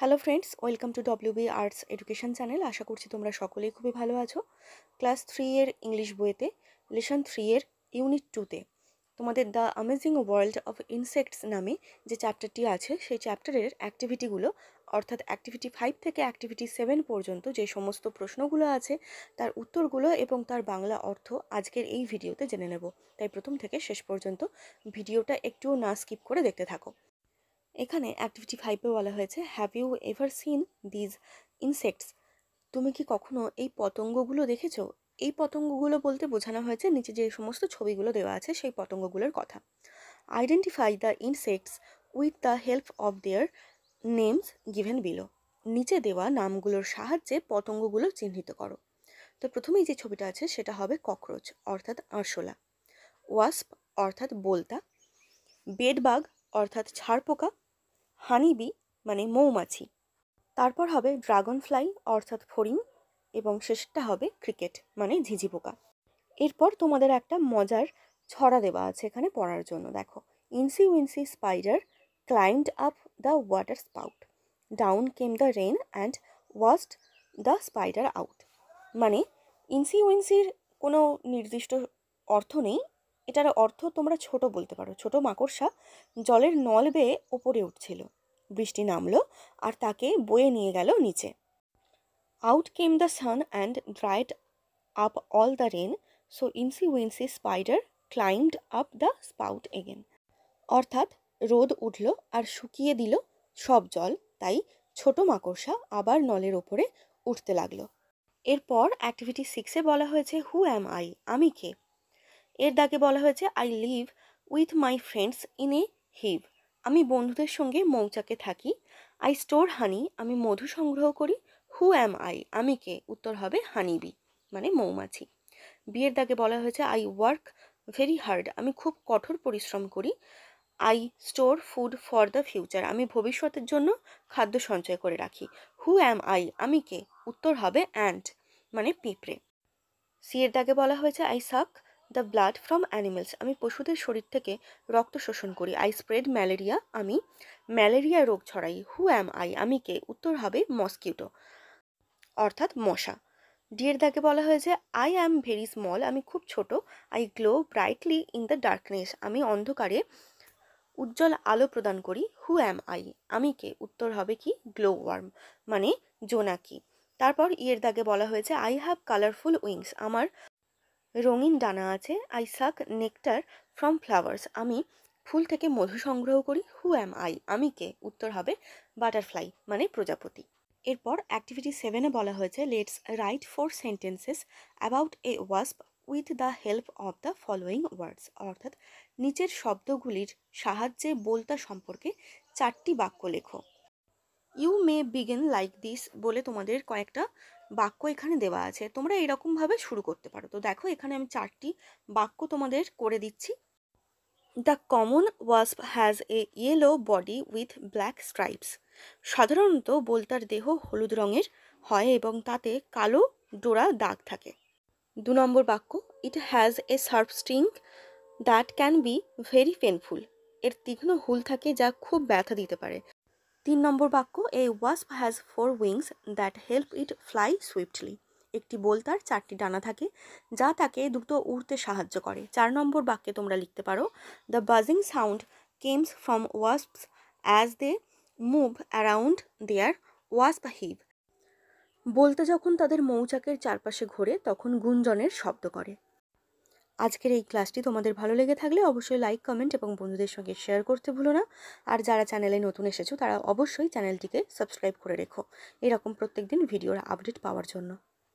Hello friends, welcome to WB arts education channel. আশা করছি তোমরা সকলেই খুবই ভালো আছো। ক্লাস 3 এর ইংলিশ বইতে লেসন 3 এর ইউনিট 2তে তোমাদের the amazing world of insects নামে যে চ্যাপ্টারটি আছে সেই চ্যাপ্টারের অ্যাক্টিভিটিগুলো অর্থাৎ অ্যাক্টিভিটি 5 থেকে অ্যাক্টিভিটি 7 পর্যন্ত যে সমস্ত প্রশ্নগুলো আছে তার উত্তরগুলো এবং তার বাংলা অর্থ আজকের এই ভিডিওতে জেনে নেব। তাই প্রথম থেকে শেষ পর্যন্ত ভিডিওটা একটুও না স্কিপ করে দেখতে থাকো। এখানে অ্যাক্টিভিটি 5-এ বলা হয়েছে, have you ever seen these insects? তুমি কি কখনো এই পতঙ্গগুলো দেখেছো? এই পতঙ্গগুলো বলতে বোঝানো হয়েছে নিচে যে সমস্ত ছবিগুলো দেওয়া আছে সেই পতঙ্গগুলোর কথা। Identify the insects with the help of their names given below. নিচে দেওয়া নামগুলোর সাহায্যে পতঙ্গগুলো চিহ্নিত করো। তো প্রথমেই যে ছবিটা আছে সেটা হবে ককরোচ অর্থাৎ আরশোলা, ওয়াস্প অর্থাৎ বোলতা, বেডবাগ অর্থাৎ ছারপোকা, হানিবি মানে মৌমাছি, তারপর হবে ড্রাগন ফ্লাই অর্থাৎ ফড়িং এবং শেষটা হবে ক্রিকেট মানে ঝিঝি পোকা। এরপর তোমাদের একটা মজার ছড়া দেওয়া আছে এখানে পড়ার জন্য। দেখো, Incy Wincy spider climbed up the water spout, down came the rain and washed the spider out. মানে ইনসি উইনসির কোনো নির্দিষ্ট অর্থ নেই, এটার অর্থ তোমরা ছোট বলতে পারো। ছোট মাকড়সা জলের নল বেয়ে ওপরে উঠছিল, বৃষ্টি নামলো আর তাকে বয়ে নিয়ে গেল নিচে। Out came the sun and dried up all the rain, so Incy Wincy spider climbed up the spout again. অর্থাৎ রোদ উঠল আর শুকিয়ে দিল সব জল, তাই ছোট মাকড়সা আবার নলের ওপরে উঠতে লাগলো। এরপর অ্যাক্টিভিটি 6-এ বলা হয়েছে, হু অ্যাম আই? আমি কে? এর দাগে বলা হয়েছে, I live with my friends in a hive. আমি বন্ধুদের সঙ্গে মৌচাকে থাকি। আই স্টোর হানি, আমি মধু সংগ্রহ করি। হু অ্যাম আই? আমি কে? উত্তর হবে হানিবি মানে মৌমাছি। বিয়ের দাগে বলা হয়েছে, আই ওয়ার্ক ভেরি হার্ড, আমি খুব কঠোর পরিশ্রম করি। I store food for the future, আমি ভবিষ্যতের জন্য খাদ্য সঞ্চয় করে রাখি। হু অ্যাম আই? আমি কে? উত্তর হবে অ্যান্ট মানে পিঁপড়ে। সি এর দাগে বলা হয়েছে, I suck the blood from animals, আমি পশুদের শরীর থেকে রক্ত শোষণ করি। আই স্প্রেড ম্যালেরিয়া, আমি ম্যালেরিয়া রোগ ছড়াই। Who am I? আমি কে? উত্তর হবে মসকিউটো অর্থাৎ মশা। ডি এর দাগে বলা হয়েছে, আই অ্যাম ভেরি স্মল, আমি খুব ছোট। I glow brightly in the darkness, আমি অন্ধকারে উজ্জ্বল আলো প্রদান করি। হু অ্যাম আই? আমি কে? উত্তর হবে কি গ্লো ওয়ার্ম মানে জোনাকি। তারপর ইয়ের দাগে বলা হয়েছে, আই হ্যাভ কালারফুল উইংস, আমার রঙিন ডানা আছে। আই সাক নেকটার ফ্রম ফ্লাওয়ার্স, আমি ফুল থেকে মধু সংগ্রহ করি। হু অ্যাম আই? আমি কে? উত্তর হবে বাটারফ্লাই মানে প্রজাপতি। এরপর অ্যাক্টিভিটি 7-এ বলা হয়েছে, let's write 4 sentences about a wasp with the help of the following words. অর্থাৎ নিচের শব্দগুলির সাহায্যে বোলতা সম্পর্কে 4টি বাক্য লেখো। You may begin like this বলে তোমাদের কয়েকটা বাক্য এখানে দেওয়া আছে, তোমরা এরকমভাবে শুরু করতে পারো। তো দেখো, এখানে আমি 4টি বাক্য তোমাদের করে দিচ্ছি। The common wasp has a yellow body with black stripes, সাধারণত বোলতার দেহ হলুদ রঙের হয় এবং তাতে কালো ডোরা দাগ থাকে। 2 নম্বর বাক্য, it has a sharp sting that can be very painful, এর তীক্ষ্ণ হুল থাকে যা খুব ব্যথা দিতে পারে। 3 নম্বর বাক্য, a wasp has 4 wings that help it fly swiftly, একটি বোলতার 4টি ডানা থাকে যা তাকে দ্রুত উড়তে সাহায্য করে। 4 নম্বর বাক্যে তোমরা লিখতে পারো, the buzzing sound comes from wasps as they move around their wasp hive, বলতে যখন তাদের মৌচাকের চারপাশে ঘোরে তখন গুঞ্জনের শব্দ করে। আজকের এই ক্লাসটি তোমাদের ভালো লেগে থাকলে অবশ্যই লাইক, কমেন্ট এবং বন্ধুদের সঙ্গে শেয়ার করতে ভুলো না। আর যারা চ্যানেলে নতুন এসেছো তারা অবশ্যই চ্যানেলটিকে সাবস্ক্রাইব করে রেখো এরকম প্রত্যেকদিন ভিডিওর আপডেট পাওয়ার জন্য।